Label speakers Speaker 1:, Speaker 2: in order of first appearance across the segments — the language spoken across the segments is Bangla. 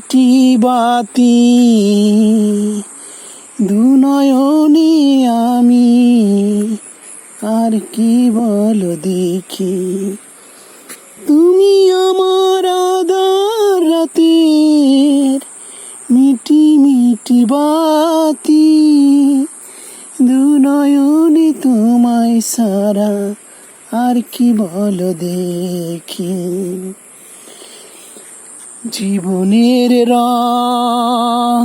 Speaker 1: মিটি বাতি দুনয়নে আমি আর কি বলো দেখি। তুমি আমার আধার রাতের মিটি মিটি বাতি দুনয়নে তোমায় সারা আর কি বলো দেখি। জীবনের রং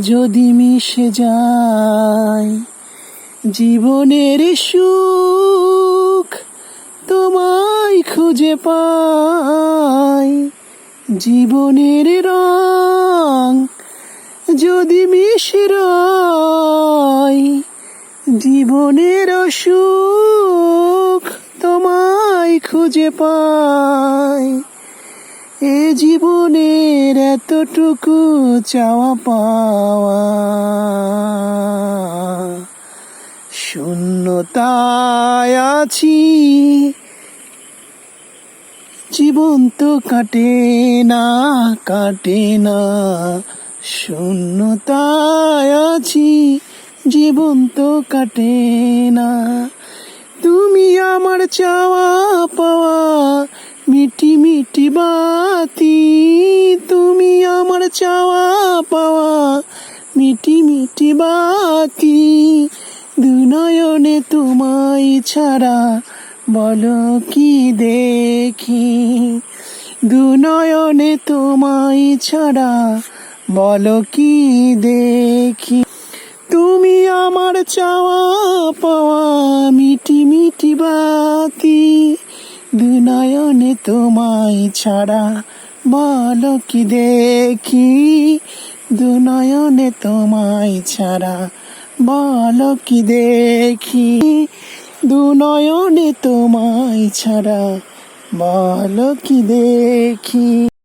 Speaker 1: যদি মিশে যায়, জীবনের সুখ তোমায় খুঁজে পাই। জীবনের রং যদি মিশে যায়, জীবনের সুখ তোমায় খুঁজে পাই। এ জীবনের এতটুকু চাওয়া পাওয়া, শূন্যতায় আছি জীবন তো কাটে না কাটে না। শূন্যতায় আছি জীবন তো কাটে না। তুমি আমার চাওয়া পাওয়া মিটি মিটি বাতি, তুমি আমার চাওয়া পাওয়া মিটি মিটি বাতি দুনয়নে তোমায় ছাড়া বলো কি দেখি। দুনয়নে তোমায় ছাড়া বলো কি দেখি। তুমি আমার চাওয়া পাওয়া মিটি মিটি বাতি দুনয়নে তোমায় ছাড়া বলো কি দেখি। দুনয়নে তোমায় ছাড়া বলো কি দেখি। দুনয়নে তোমায় ছাড়া বলো কি দেখি।